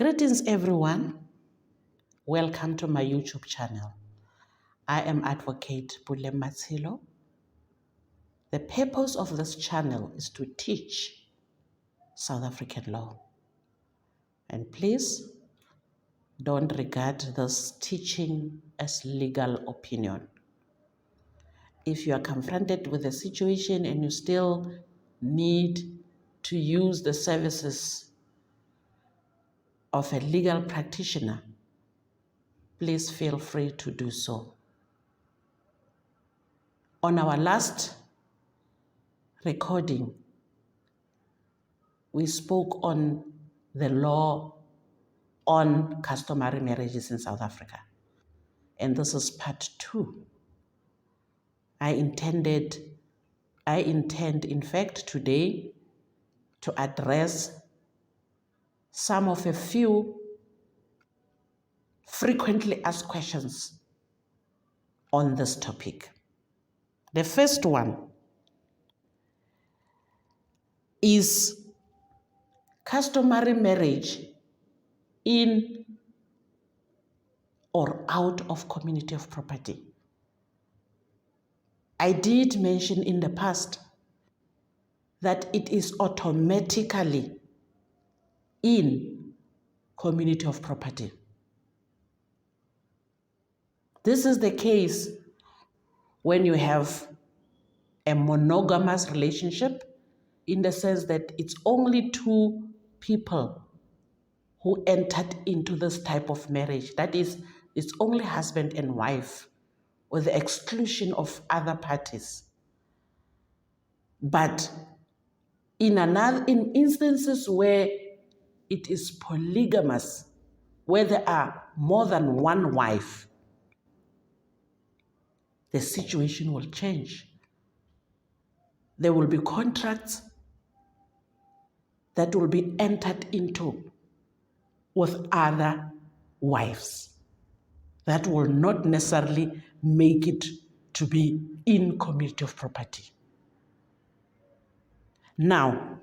Greetings everyone, welcome to my YouTube channel. I am Advocate Bule Matsilo. The purpose of this channel is to teach South African law. And please don't regard this teaching as legal opinion. If you are confronted with a situation and you still need to use the services of a legal practitioner, please feel free to do so. On our last recording, we spoke on the law on customary marriages in South Africa. And this is part 2. I intend, in fact, today to address some of a few frequently asked questions on this topic. The first one is customary marriage in or out of community of property. I did mention in the past that it is automatically in community of property. This is the case when you have a monogamous relationship, in the sense that it's only 2 people who entered into this type of marriage. That is, it's only husband and wife, with the exclusion of other parties. But in instances where it is polygamous, where there are more than one wife, the situation will change. There will be contracts that will be entered into with other wives. That will not necessarily make it to be in community of property. Now,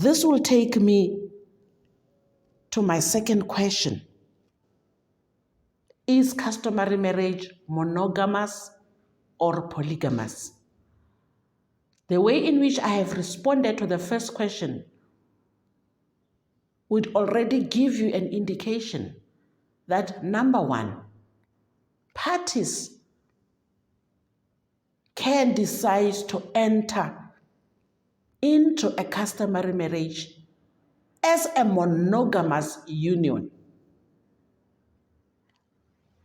this will take me to my second question. Is customary marriage monogamous or polygamous? The way in which I have responded to the first question would already give you an indication that, number 1, parties can decide to enter into a customary marriage as a monogamous union.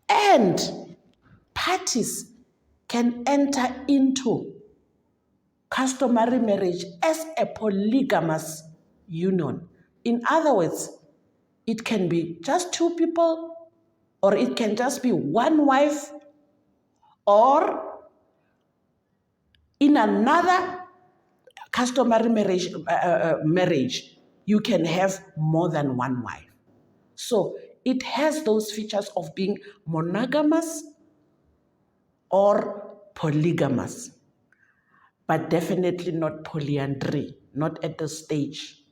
And parties can enter into customary marriage as a polygamous union. In other words, it can be just 2 people, or it can just be 1 wife, or in another customary marriage, you can have more than 1 wife. So it has those features of being monogamous or polygamous, but definitely not polyandry, not at this stage.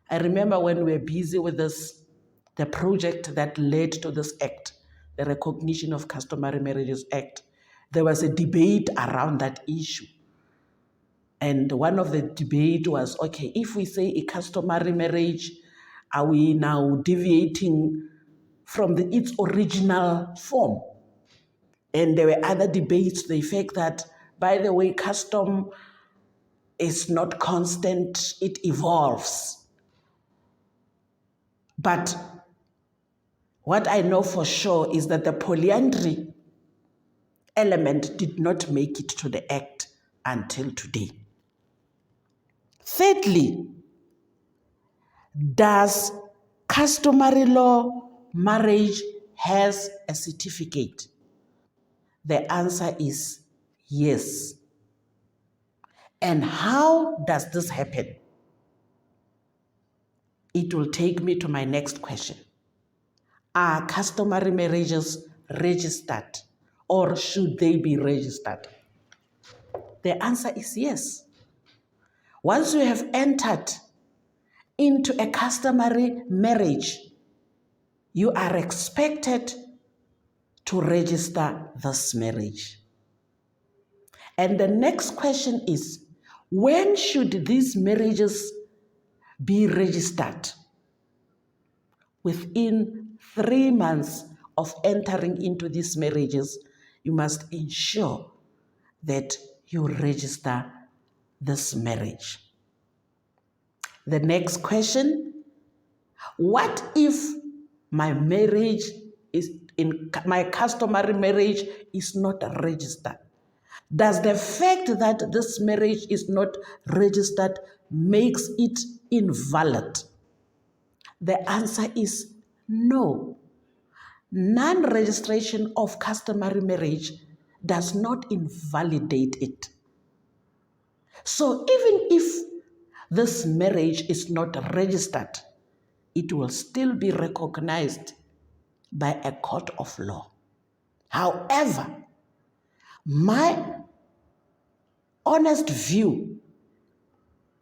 I remember when we were busy with the project that led to this act, the Recognition of Customary Marriages Act, there was a debate around that issue. And one of the debate was, okay, if we say a customary marriage, are we now deviating from its original form? And there were other debates to the effect that, by the way, custom is not constant, it evolves. But what I know for sure is that the polyandry element did not make it to the act until today. Thirdly, does customary law marriage has a certificate? The answer is yes. And how does this happen? It will take me to my next question. Are customary marriages registered, or should they be registered? The answer is yes. Once you have entered into a customary marriage, you are expected to register this marriage. And the next question is, when should these marriages be registered? Within 3 months of entering into these marriages, you must ensure that you register this marriage. The next question, what if my marriage is my customary marriage is not registered? Does the fact that this marriage is not registered makes it invalid? The answer is no. Non-registration of customary marriage does not invalidate it. So even if this marriage is not registered, it will still be recognized by a court of law. However, my honest view,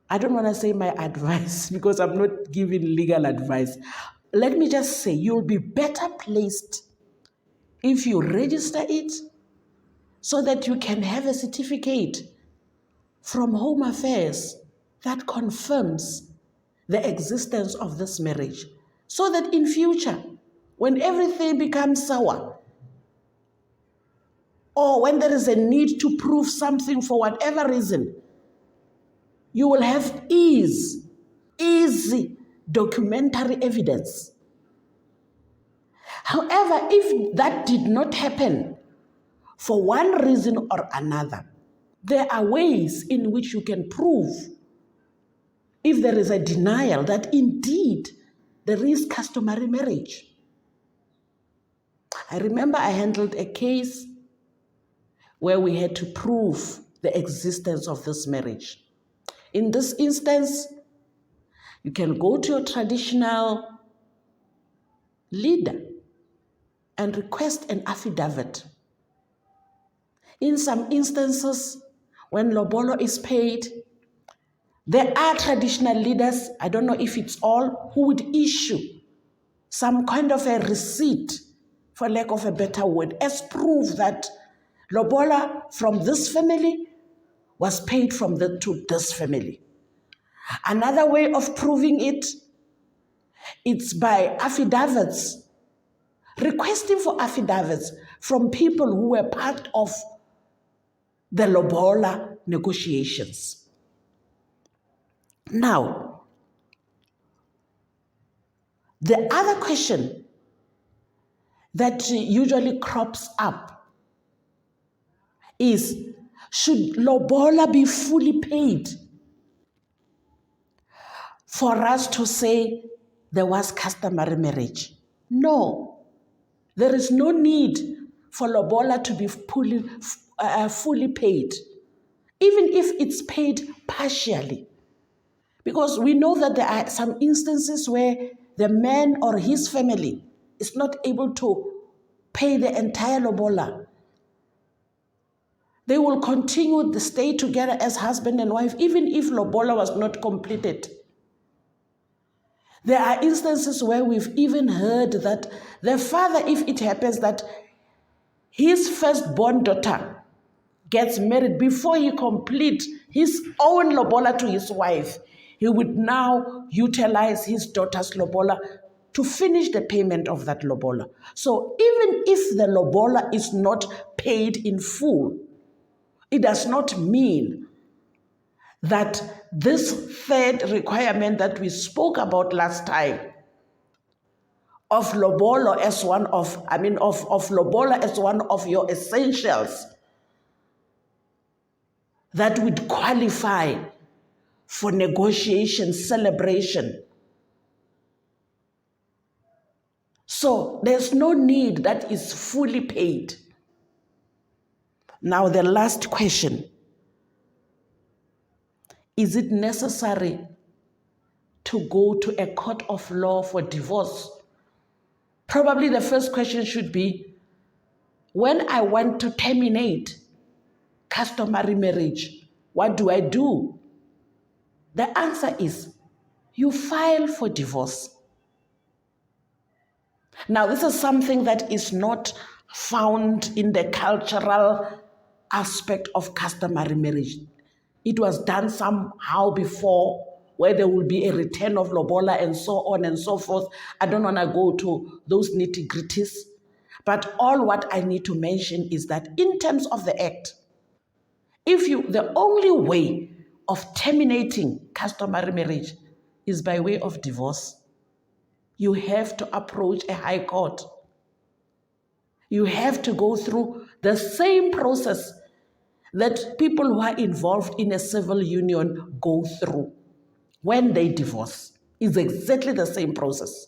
I don't want to say my advice because I'm not giving legal advice. Let me just say you'll be better placed if you register it so that you can have a certificate from Home Affairs that confirms the existence of this marriage, so that in future, when everything becomes sour, or when there is a need to prove something for whatever reason, you will have easy documentary evidence. However, if that did not happen for one reason or another, there are ways in which you can prove, if there is a denial, that indeed there is customary marriage. I remember I handled a case where we had to prove the existence of this marriage. In this instance, you can go to your traditional leader and request an affidavit. In some instances, when Lobola is paid, there are traditional leaders, I don't know if it's all, who would issue some kind of a receipt, for lack of a better word, as proof that Lobola from this family was paid to this family. Another way of proving it, it's by affidavits, requesting for affidavits from people who were part of the Lobola negotiations. Now, the other question that usually crops up is, should Lobola be fully paid for us to say there was customary marriage? No, there is no need for Lobola to be fully paid, even if it's paid partially. Because we know that there are some instances where the man or his family is not able to pay the entire Lobola. They will continue to stay together as husband and wife, even if Lobola was not completed. There are instances where we've even heard that the father, if it happens that his firstborn daughter gets married before he completes his own Lobola to his wife, he would now utilize his daughter's Lobola to finish the payment of that Lobola. So even if the Lobola is not paid in full, it does not mean that this third requirement that we spoke about last time of Lobola as one of Lobola as one of your essentials that would qualify for negotiation, celebration. So there's no need that is fully paid. Now the last question, is it necessary to go to a court of law for divorce? Probably the first question should be, when I want to terminate customary marriage, what do I do? The answer is, you file for divorce. Now, this is something that is not found in the cultural aspect of customary marriage. It was done somehow before, where there will be a return of Lobola and so on and so forth. I don't want to go to those nitty-gritties. But all what I need to mention is that in terms of the act, the only way of terminating customary marriage is by way of divorce, you have to approach a high court. You have to go through the same process that people who are involved in a civil union go through when they divorce. It's exactly the same process.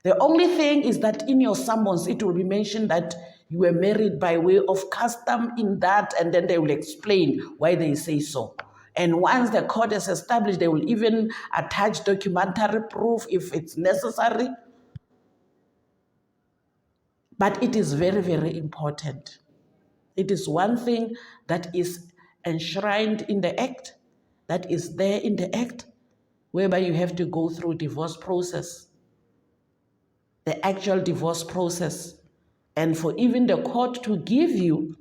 The only thing is that in your summons, it will be mentioned that you were married by way of custom in that, and then they will explain why they say so. And once the court is established, they will even attach documentary proof if it's necessary. But it is very, very important. It is one thing that is enshrined in the act, that is there in the act, whereby you have to go through divorce process, the actual divorce process, and for even the court to give you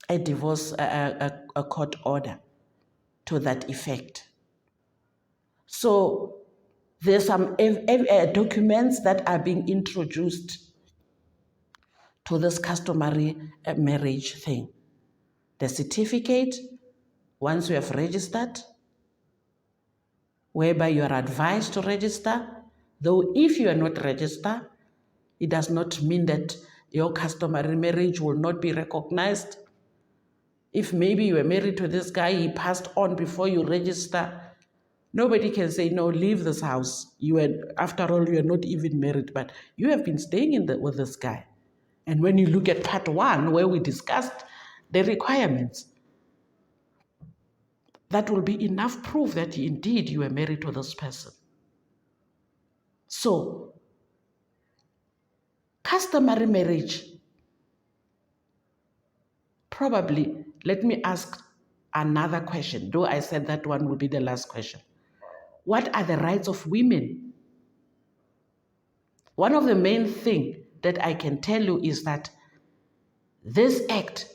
a divorce, a court order to that effect. So there's some documents that are being introduced to this customary marriage thing. The certificate, once you have registered, whereby you are advised to register, though if you are not registered, it does not mean that your customary marriage will not be recognized. If maybe you were married to this guy, he passed on before you register, nobody can say, no, leave this house. After all, you are not even married, but you have been staying with this guy. And when you look at part 1, where we discussed the requirements, that will be enough proof that indeed you were married to this person. So, customary marriage, probably, let me ask another question, though I said that one will be the last question. What are the rights of women? One of the main things that I can tell you is that this act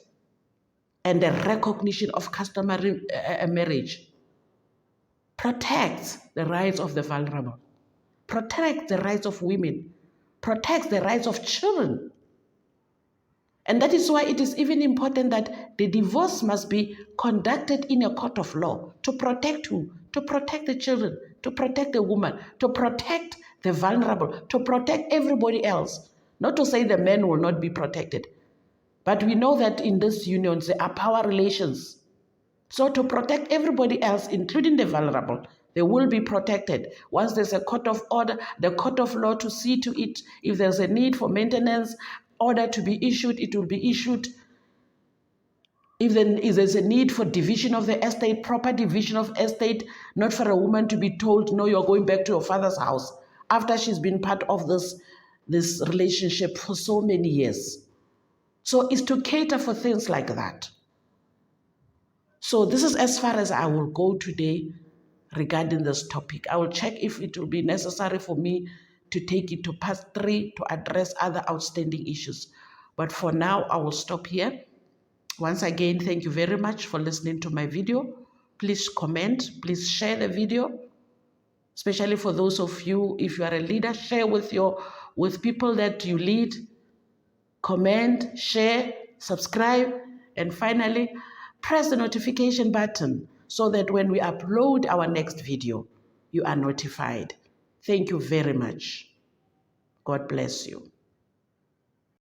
and the recognition of customary marriage protects the rights of the vulnerable, protects the rights of women, protects the rights of children. And that is why it is even important that the divorce must be conducted in a court of law to protect who? To protect the children, to protect the woman, to protect the vulnerable, to protect everybody else. Not to say the men will not be protected, but we know that in these unions there are power relations. So to protect everybody else, including the vulnerable, they will be protected. Once there's a court of order, the court of law to see to it, if there's a need for maintenance order to be issued, it will be issued. If there's a need for division of the estate, proper division of estate, not for a woman to be told, no, you're going back to your father's house after she's been part of this relationship for so many years. So it's to cater for things like that. So this is as far as I will go today regarding this topic. I will check if it will be necessary for me to take it to part 3 to address other outstanding issues. But for now, I will stop here. Once again, thank you very much for listening to my video. Please comment, please share the video, especially for those of you, if you are a leader, share with people that you lead. Comment, share, subscribe, and finally, press the notification button so that when we upload our next video, you are notified. Thank you very much. God bless you.